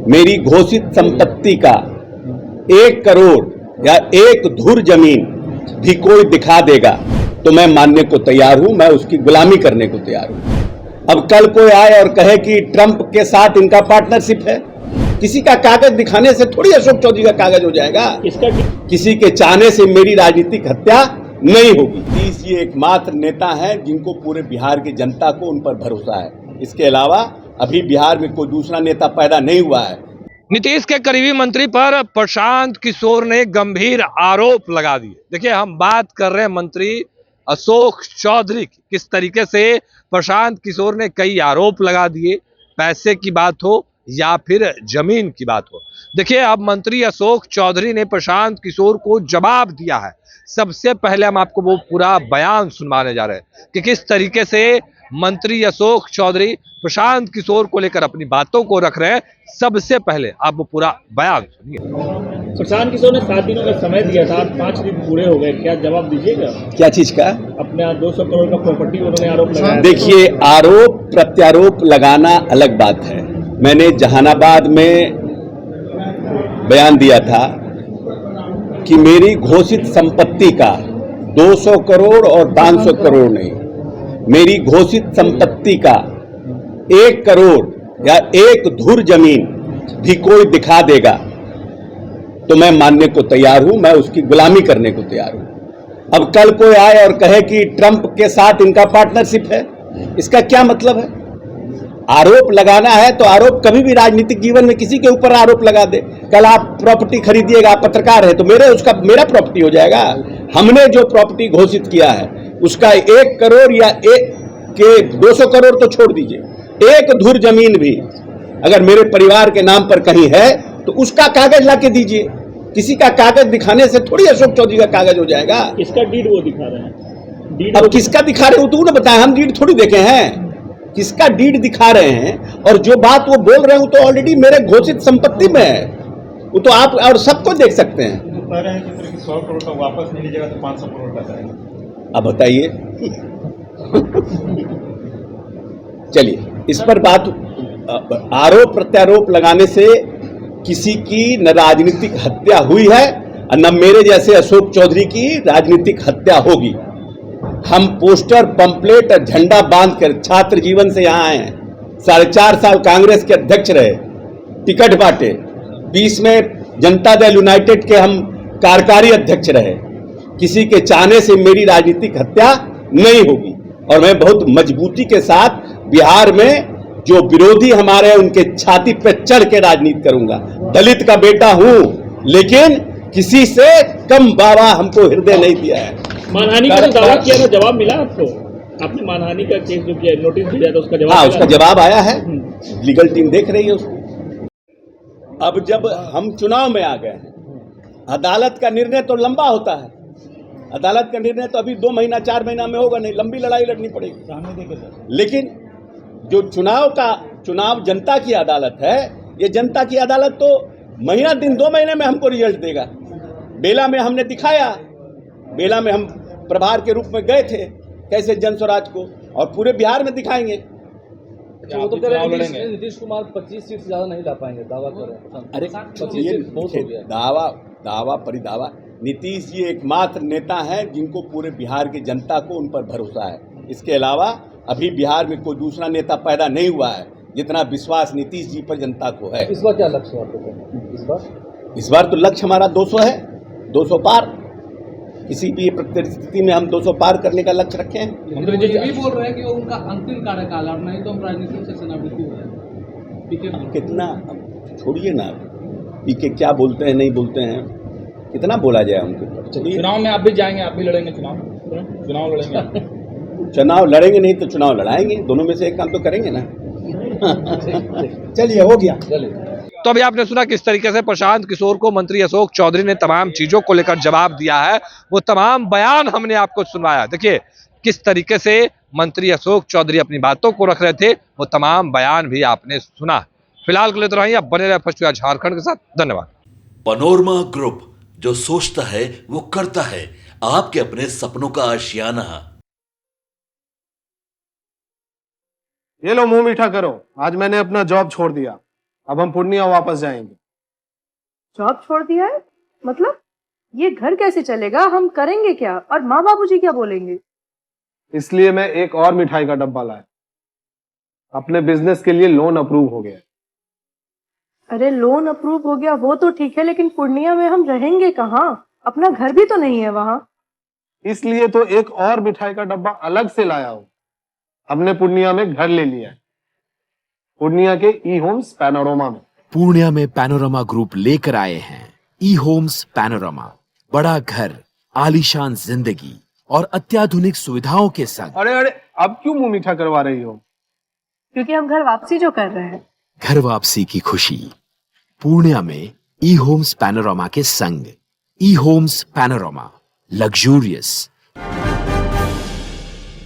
मेरी घोषित संपत्ति का 1 करोड़ या 1 धुर जमीन भी कोई दिखा देगा तो मैं मानने को तैयार हूं, मैं उसकी गुलामी करने को तैयार हूं। अब कल कोई आए और कहे कि ट्रंप के साथ इनका पार्टनरशिप है, किसी का कागज दिखाने से थोड़ी अशोक चौधरी का कागज हो जाएगा। किसी के चाहने से मेरी राजनीतिक हत्या नहीं होगी। ये एकमात्र नेता हैं जिनको पूरे बिहार की जनता को उन पर भरोसा है। इसके अलावा अभी बिहार में कोई दूसरा नेता पैदा नहीं हुआ है। नीतीश के करीबी मंत्री पर प्रशांत किशोर ने गंभीर आरोप लगा दिए। देखिए, हम बात कर रहे हैं मंत्री अशोक चौधरी की। किस तरीके से प्रशांत किशोर ने कई आरोप लगा दिए, पैसे की बात हो या फिर जमीन की बात हो। देखिए, अब मंत्री अशोक चौधरी ने प्रशांत किशोर को जवाब दिया है। सबसे पहले हम आपको वो पूरा बयान सुनवाने जा रहे हैं कि किस तरीके से मंत्री अशोक चौधरी प्रशांत किशोर को लेकर अपनी बातों को रख रहे हैं। सबसे पहले आप वो पूरा बयान सुनिए। प्रशांत किशोर ने 7 दिनों का समय दिया था, 5 दिन पूरे हो गए, क्या जवाब दीजिएगा? क्या चीज का? अपने 200 करोड़ का प्रॉपर्टी उन्होंने आरोप लगाया। देखिए, आरोप प्रत्यारोप लगाना अलग बात है। मैंने जहानाबाद में बयान दिया था कि मेरी घोषित संपत्ति का 200 करोड़ और 500 करोड़ नहीं, मेरी घोषित संपत्ति का 1 करोड़ या 1 धुर जमीन भी कोई दिखा देगा तो मैं मानने को तैयार हूं, मैं उसकी गुलामी करने को तैयार हूं। अब कल कोई आए और कहे कि ट्रंप के साथ इनका पार्टनरशिप है, इसका क्या मतलब है? आरोप लगाना है तो आरोप कभी भी राजनीतिक जीवन में किसी के ऊपर आरोप लगा दे। कल आप प्रॉपर्टी खरीदिएगा, आप पत्रकार है तो मेरा प्रॉपर्टी हो जाएगा। हमने जो प्रॉपर्टी घोषित किया है उसका 1 करोड़ या 200 करोड़ तो छोड़ दीजिए, 1 धुर जमीन भी अगर मेरे परिवार के नाम पर कहीं है तो उसका कागज ला के दीजिए। किसी का कागज दिखाने से थोड़ी अशोक चौधरी का कागज हो जाएगा। इसका डीड वो दिखा रहे हैं। अब किसका दिखा रहे हो तूने बताया, हम डीड थोड़ी देखे हैं। किसका डीड दिखा रहे हैं और जो बात वो बोल रहे हो तो ऑलरेडी मेरे घोषित संपत्ति में है, वो तो आप और सबको देख सकते हैं। कह रहे हैं कि 100 करोड़ का वापस नहीं लीजिएगा तो 500 करोड़ का जाएगा। अब बताइए। चलिए, इस पर बात आरोप प्रत्यारोप लगाने से किसी की न राजनीतिक हत्या हुई है और न मेरे जैसे अशोक चौधरी की राजनीतिक हत्या होगी। हम पोस्टर, पंपलेट और झंडा बांधकर छात्र जीवन से यहां आए हैं। 4.5 साल कांग्रेस के अध्यक्ष रहे, टिकट बांटे। 20 में जनता दल यूनाइटेड के हम कार्यकारी अध्यक्ष रहे। किसी के चाहने से मेरी राजनीतिक हत्या नहीं होगी और मैं बहुत मजबूती के साथ बिहार में जो विरोधी हमारे उनके छाती पे चढ़ के राजनीति करूंगा। दलित का बेटा हूं लेकिन किसी से कम बाबा हमको हृदय नहीं दिया है। मानहानि का दावा किया था, जवाब मिला आपको? आपने मानहानि का केस जो किया, नोटिस दिया था, उसका जवाब? हाँ, उसका जवाब आया है। लीगल टीम देख रही है उसको। अब जब हम चुनाव में आ गए हैं, अदालत का निर्णय तो लंबा होता है। अदालत का निर्णय तो अभी 2 महीना 4 महीना में होगा नहीं, लंबी लड़ाई लड़नी पड़ेगी। लेकिन जो चुनाव जनता की अदालत है, ये जनता की अदालत तो महीना दिन 2 महीने में हमको रिजल्ट देगा। बेला में हमने दिखाया, बेला में हम प्रभार के रूप में गए थे कैसे जन स्वराज को, और पूरे बिहार में दिखाएंगे। वो तो कह रहे हैं नीतीश कुमार 25 सीट से ज्यादा नहीं ला पाएंगे, दावा कर रहे हैं। अरे 25 सीट बहुत हो गया। दावा परिदावा। नीतीश जी एकमात्र नेता हैं जिनको पूरे बिहार की जनता को उन पर भरोसा है। इसके अलावा अभी बिहार में कोई दूसरा नेता पैदा नहीं हुआ है जितना विश्वास नीतीश जी पर जनता को है। इस बार क्या लक्ष्य है? इस बार तो लक्ष्य हमारा 200 है, 200 पार। किसी भी परिस्थिति में हम 200 पार करने का लक्ष्य रखे हैं। मंत्री जी भी बोल रहे हैं कि वो उनका अंतिम कार्यकाल है, नहीं तो हम राजनीति से सेनावृत्ति हो जाए। कितना छोड़िए ना, पीके क्या बोलते हैं नहीं बोलते हैं, कितना बोला जाए उनके। चुनाव में आप भी जाएंगे, आप भी लड़ेंगे चुनाव लड़ेंगे? चुनाव लड़ेंगे नहीं तो चुनाव लड़ाएंगे, दोनों में से एक काम तो करेंगे ना। चलिए, हो गया। तो अभी आपने सुना किस तरीके से प्रशांत किशोर को मंत्री अशोक चौधरी ने तमाम चीजों को लेकर जवाब दिया है। वो तमाम बयान हमने आपको सुनवाया। देखिए, किस तरीके से मंत्री अशोक चौधरी अपनी बातों को रख रहे थे, वो तमाम बयान भी आपने सुना। फिलहाल के लिए तो रहिए, आप बने रहे फर्स्ट झारखंड के साथ। धन्यवाद। पनोरमा ग्रुप, जो सोचता है वो करता है। आपके अपने सपनों का आशियाना। ये लो, मुंह मीठा करो। आज मैंने अपना जॉब छोड़ दिया अब हम पूर्णिया वापस जाएंगे। जॉब छोड़ दिया है? मतलब ये घर कैसे चलेगा? हम करेंगे क्या? और माँ बाबूजी क्या बोलेंगे? इसलिए मैं एक और मिठाई का डब्बा लाया। अपने बिजनेस के लिए लोन अप्रूव हो गया। अरे लोन अप्रूव हो गया वो तो ठीक है, लेकिन पूर्णिया में हम रहेंगे कहाँ? अपना घर भी तो नहीं है वहां। इसलिए तो एक और मिठाई का डब्बा अलग से लाया हूं। हमने पूर्णिया में घर ले लिया है, पूर्णिया के ई होम्स पैनोरमा में। पूर्णिया में पैनोरमा ग्रुप लेकर आए हैं ई होम्स पैनोरमा। बड़ा घर, आलीशान जिंदगी और अत्याधुनिक सुविधाओं के संग। अरे अरे, अब क्यों मुंह मीठा करवा रही हो? क्योंकि हम घर वापसी जो कर रहे हैं। घर वापसी की खुशी पूर्णिया में ई होम्स पैनोरमा के संग। ई होम्स पैनोरमा, लग्जूरियस,